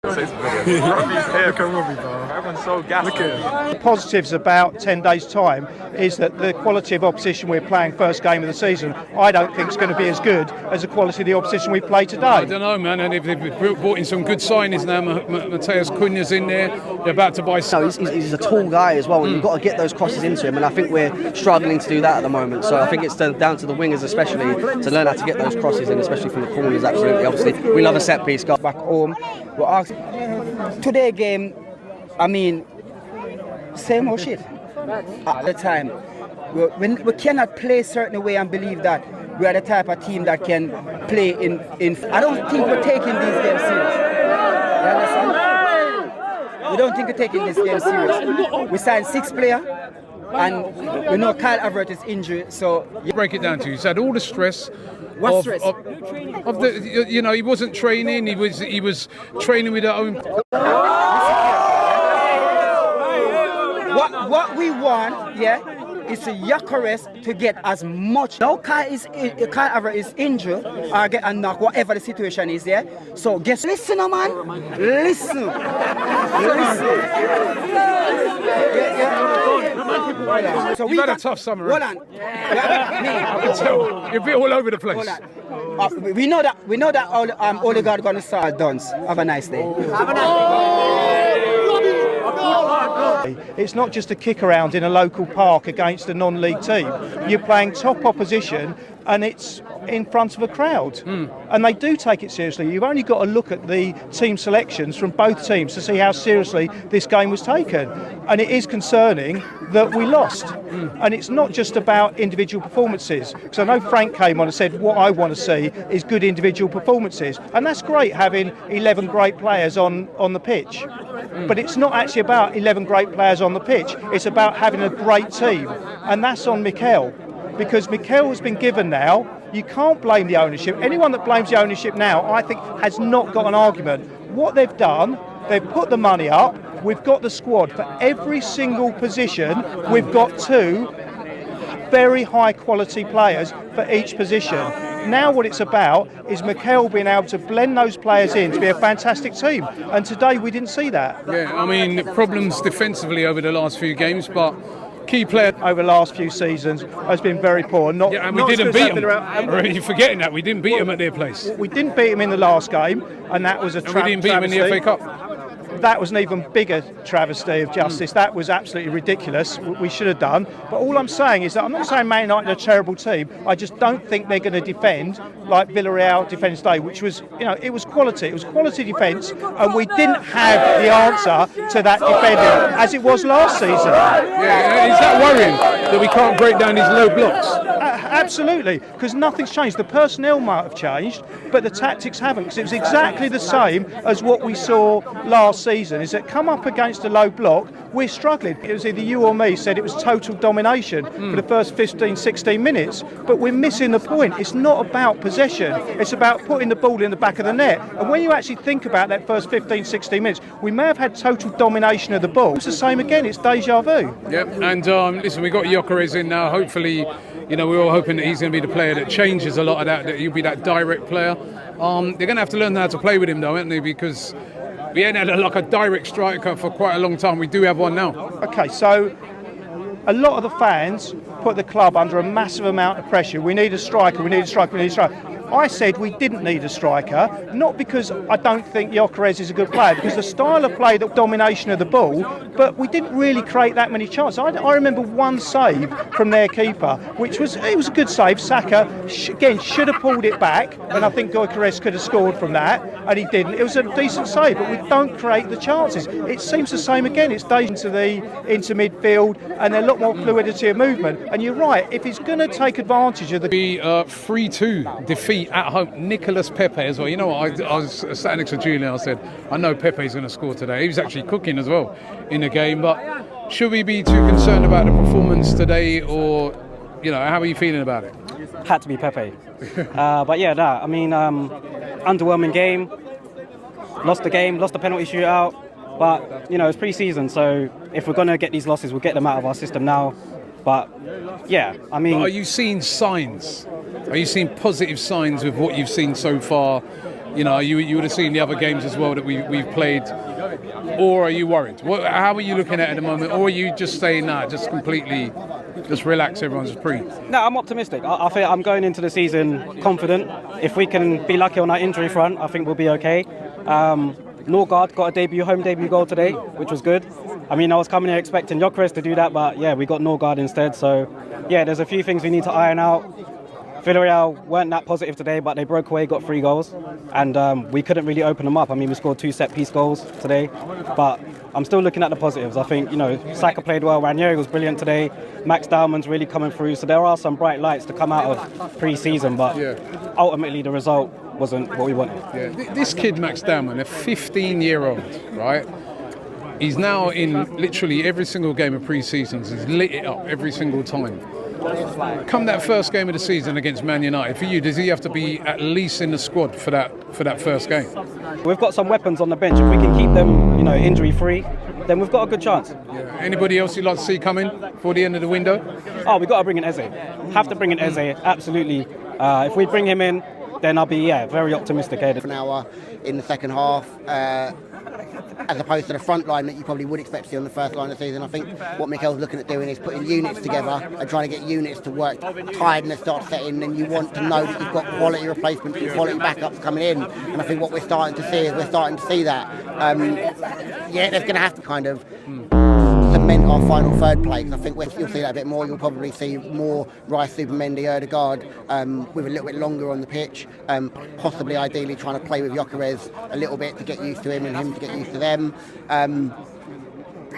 Everyone's so gassed. The positives about 10 days' time is that the quality of opposition we're playing first game of the season, I don't think is going to be as good as the quality of the opposition we play today. I don't know, man. And if they've brought in some good signings now, Mateus Cunha's in there. They're about to buy. No, he's a tall guy as well, and you've got to get those crosses into him. And I think we're struggling to do that at the moment. So I think it's down to the wingers, especially, to learn how to get those crosses in, especially from the corners. Absolutely, obviously, we love a set piece. Back home, we're asked today game. I mean, same old shit at the time. We cannot play certain way and believe that we are the type of team that can play in. I don't think we're taking these games serious. You understand? We don't think we're taking this game serious. We signed 6 players, and we know Kyle Everett is injured. So you break it down to you. He's had all the stress. What stress? Of the, you know, he wasn't training. He was training with our own. What we want, is to Gyökeres to get as much. Now Kyle Everett is injured or get a knock, whatever the situation is there. So listen, man, listen. So you've had a tough summer. Hold on. I can tell. You're a bit all over the place. We know that Odegaard gonna start Duns. Have a nice day. It's not just a kick around in a local park against a non-league team. You're playing top opposition and it's in front of a crowd. And they do take it seriously. You've only got to look at the team selections from both teams to see how seriously this game was taken. And it is concerning that we lost. And it's not just about individual performances. Because I know Frank came on and said what I want to see is good individual performances. And that's great having 11 great players on the pitch. But it's not actually about 11 great players on the pitch. It's about having a great team. And that's on Mikel. Because Mikel has been given now, you can't blame the ownership. Anyone that blames the ownership now, I think, has not got an argument. What they've done, they've put the money up. We've got the squad for every single position. We've got 2 very high quality players for each position. Now what it's about is Mikel being able to blend those players in to be a fantastic team. And today we didn't see that. Yeah, I mean, problems defensively over the last few games, but key player over the last few seasons has been very poor. And we didn't beat them. Are you forgetting that? We didn't beat them at their place. We didn't beat them in the last game, and that was a we didn't beat them in the FA Cup. That was an even bigger travesty of justice. That was absolutely ridiculous. We should have done. But all I'm saying is that I'm not saying Man United are a terrible team. I just don't think they're going to defend like Villarreal defended today, which was, it was quality. It was quality defence, and we didn't have the answer to that defending as it was last season. Yeah, is that worrying that we can't break down these low blocks? Absolutely, because nothing's changed. The personnel might have changed, but the tactics haven't. Because it was exactly the same as what we saw last season. Is that come up against a low block, we're struggling. It was either you or me said it was total domination for the first 15, 16 minutes, but we're missing the point. It's not about possession. It's about putting the ball in the back of the net. And when you actually think about that first 15, 16 minutes, we may have had total domination of the ball. It's the same again. It's deja vu. Yep. And listen, we've got Gyökeres in now. Hopefully, we're all hoping that he's going to be the player that changes a lot of that he'll be that direct player. They're going to have to learn how to play with him, though, aren't they? Because we ain't had a direct striker for quite a long time. We do have one now. Okay, so a lot of the fans put the club under a massive amount of pressure. We need a striker, we need a striker, we need a striker. I said we didn't need a striker, not because I don't think Gyökeres is a good player, because the style of play, the domination of the ball, but we didn't really create that many chances. I remember one save from their keeper, which was a good save. Saka, again, should have pulled it back, and I think Gyökeres could have scored from that, and he didn't. It was a decent save, but we don't create the chances. It seems the same again. It's into midfield, and there's a lot more fluidity of movement. And you're right, if he's going to take advantage of the 3-2 defeat at home, Nicolas Pepe as well. You know what? I was sat next to Julian. I said, I know Pepe's going to score today. He was actually cooking as well in the game. But should we be too concerned about the performance today, or how are you feeling about it? Had to be Pepe. Underwhelming game. Lost the penalty shootout. But it's pre-season, so if we're going to get these losses, we'll get them out of our system now. But are you seeing signs? Are you seeing positive signs with what you've seen so far You know, you would have seen the other games as well that we've played. Or are you worried? How are you looking at it at the moment? Or are you just saying, nah, just completely, just relax, everyone's free? No, I'm optimistic. I think I'm going into the season confident. If we can be lucky on our injury front, I think we'll be okay. Norgard got a home debut goal today, which was good. I mean, I was coming here expecting Gyökeres to do that, but yeah, we got Norgard instead. So yeah, there's a few things we need to iron out. Villarreal weren't that positive today, but they broke away, got 3 goals, and we couldn't really open them up. I mean, we scored 2 set-piece goals today, but I'm still looking at the positives. I think, Saka played well, Ranieri was brilliant today, Max Dowman's really coming through, so there are some bright lights to come out of pre-season, but ultimately the result wasn't what we wanted. Yeah. This kid, Max Dowman, a 15-year-old, right? He's now in literally every single game of pre-seasons. He's lit it up every single time. Come that first game of the season against Man United, for you, does he have to be at least in the squad for that first game? We've got some weapons on the bench. If we can keep them, injury-free, then we've got a good chance. Yeah. Anybody else you'd like to see come in for the end of the window? Oh, we've got to bring in Eze. Have to bring in Eze, absolutely. If we bring him in, then I'll be very optimistic. An hour in the second half, as opposed to the front line that you probably would expect to see on the first line of the season. I think what Mikel's looking at doing is putting units together and trying to get units to work tiredness start setting, and you want to know that you've got quality replacements and quality backups coming in, and I think what we're starting to see that there's going to have to kind of cement our final third place. I think you'll see that a bit more. You'll probably see more Rice, Supermendy, Ødegaard with a little bit longer on the pitch, possibly ideally trying to play with Gyökeres a little bit to get used to him and him to get used to them. And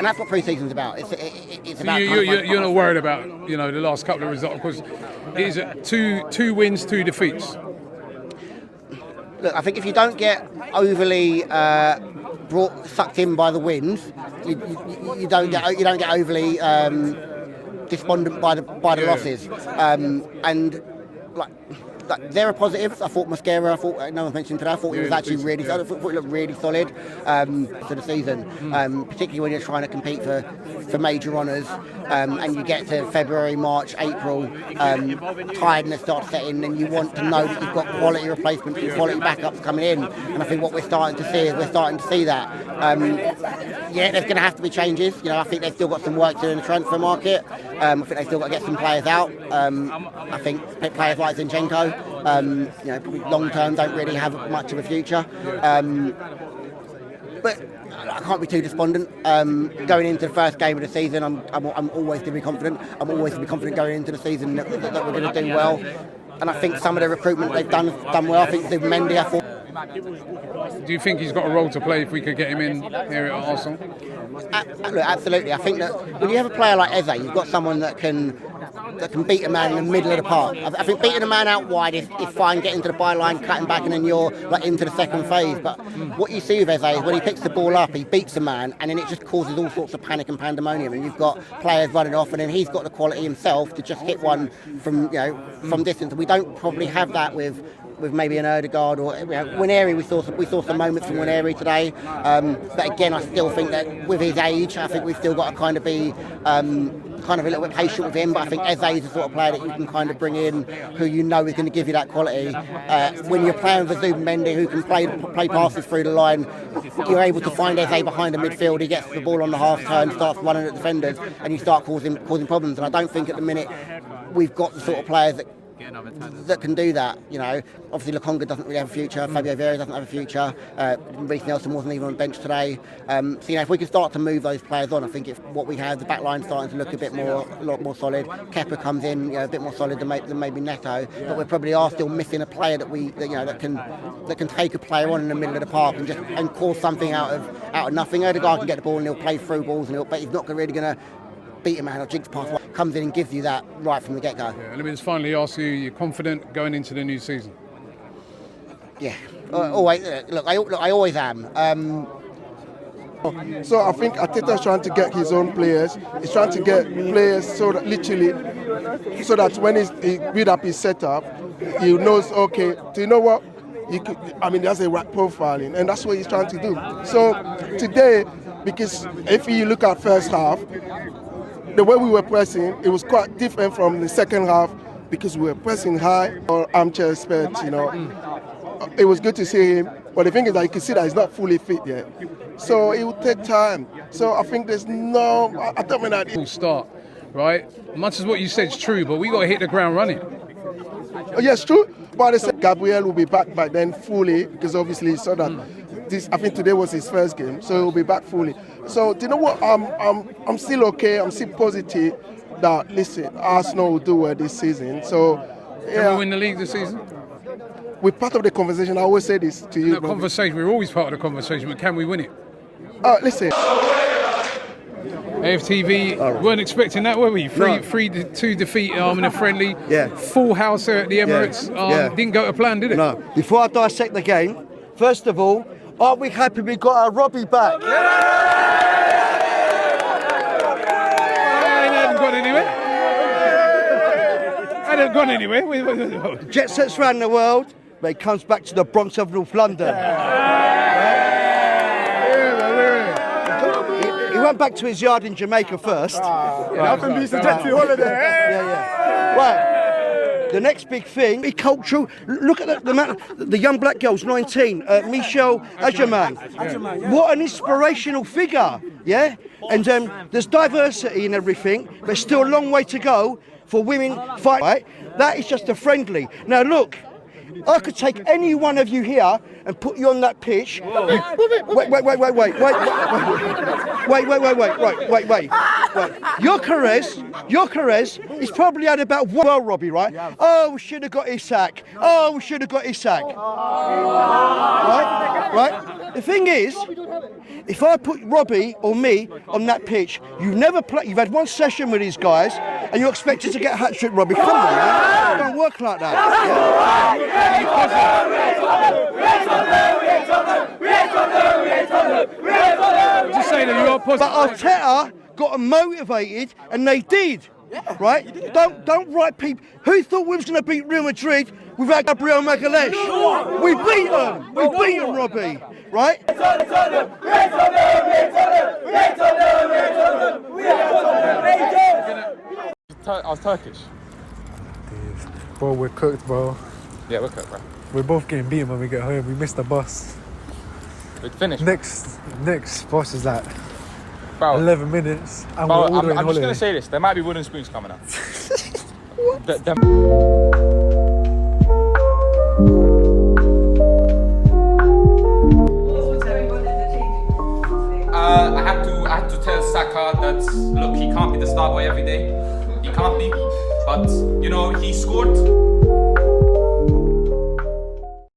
that's what pre-season's about. It's about. You're not worried about the last couple of results, because it is two wins, 2 defeats. Look, I think if you don't get overly sucked in by the wins, you don't get overly despondent by the losses. And there are positives. I thought Mosquera, no one mentioned today, I thought he was actually really solid. I thought he looked really solid for the season, particularly when you're trying to compete for major honours, and you get to February, March, April, tiredness starts setting, and you want to know that you've got quality replacements and quality backups coming in. And I think what we're starting to see that. There's going to have to be changes. I think they've still got some work to do in the transfer market. I think they've still got to get some players out. I think players like Zinchenko, long term don't really have much of a future. But I can't be too despondent. Going into the first game of the season, I'm always going to be confident. I'm always going to be confident going into the season that we're going to do well. And I think some of the recruitment they've done well. I think Supermendy, I thought. Do you think he's got a role to play if we could get him in here at Arsenal? Look, absolutely. I think that when you have a player like Eze, you've got someone that can beat a man in the middle of the park. I think beating a man out wide is fine, getting to the byline, cutting back, and then you're into the second phase. But what you see with Eze is when he picks the ball up, he beats a man, and then it just causes all sorts of panic and pandemonium. And you've got players running off, and then he's got the quality himself to just hit one from distance. And we don't probably have that with maybe an Ødegaard or Nwaneri. We saw some moments from Nwaneri today, but again, I still think that with his age, I think we've still got to kind of be kind of a little bit patient with him. But I think Eze is the sort of player that you can kind of bring in, who is going to give you that quality. When you're playing with Zubimendi, who can play passes through the line, you're able to find Eze behind the midfield. He gets the ball on the half turn, starts running at defenders, and you start causing problems. And I don't think at the minute we've got the sort of players that can do that. Obviously Lokonga doesn't really have a future. Fabio Vieira doesn't have a future. Reece Nelson wasn't even on the bench today. So if we can start to move those players on, I think what we have, the back line starting to look a lot more solid. Kepa comes in, a bit more solid than maybe Neto, but we probably are still missing a player that can take a player on in the middle of the park and cause something out of nothing. Ødegaard can get the ball and he'll play through balls, but he's not really going to beat a man or jinx past one. Comes in and gives you that right from the get-go. Let me just finally ask you, you're confident going into the new season? Yeah, always. Look, I always am. So I think Arteta's trying to get his own players. He's trying to get players so that when he build up his setup, he knows, okay, do you know what? There's a right profiling, and that's what he's trying to do. So today, because if you look at first half, the way we were pressing, it was quite different from the second half, because we were pressing high or armchair experts, it was good to see him. But the thing is that you can see that he's not fully fit yet. So it will take time. So I think there's no, I don't mean that. Full start, right? Much as what you said is true, but we got to hit the ground running. Oh, yes, true. But I said Gabriel will be back by then fully, because obviously he saw that this. I think today was his first game, so he'll be back fully. So do you know what? I'm still okay. I'm still positive that listen, Arsenal will do well this season. So Can we win the league this season? we're part of the conversation. I always say this to you. No, conversation. We're always part of the conversation, but can we win it? Listen. AFTV weren't expecting that, were we? 3-2 defeat in a friendly. Yeah. Full house there at the Emirates. Didn't go to plan, did it? No. Before I dissect the game, first of all, aren't we happy we got our Robbie back? It hasn't gone anywhere. It hasn't gone anywhere. Jet sets around the world, but he comes back to the Bronx of North London. He went back to his yard in Jamaica first. Nothing beats a jet holiday. Right. The next big thing, cultural. Look at the young black girls, 19, Michelle Ajaman. What an inspirational figure, yeah? And there's diversity in everything, but still a long way to go for women fight. Right? That is just a friendly. Now look, I could take any one of you here and put you on that pitch. Wait. Your Carez, he's probably had about one. Well, Robbie, right? Oh, we should have got his sack. Right? The thing is, if I put Robbie or me on that pitch, you've never played. You've had one session with these guys, and you're expected to get a hat trick, Robbie. Come on, man. It don't work like that. Just say that you are positive. But Arteta got them motivated, and they did. Right? Don't write people. Who thought we was going to beat Real Madrid without Gabriel Magalhaes? We beat them. We beat them, Robbie. Right? I was Turkish. Bro, we're cooked, bro. Yeah, we're cooked, bro. We're both getting beaten when we get home. We missed the bus. We're finished. Next bus is like bro, 11 minutes, and bro, we're all the way I'm just holiday. gonna say this. There might be wooden spoons coming up. I had to tell Saka that look, he can't be the star boy every day. He can't be, but you know, he scored.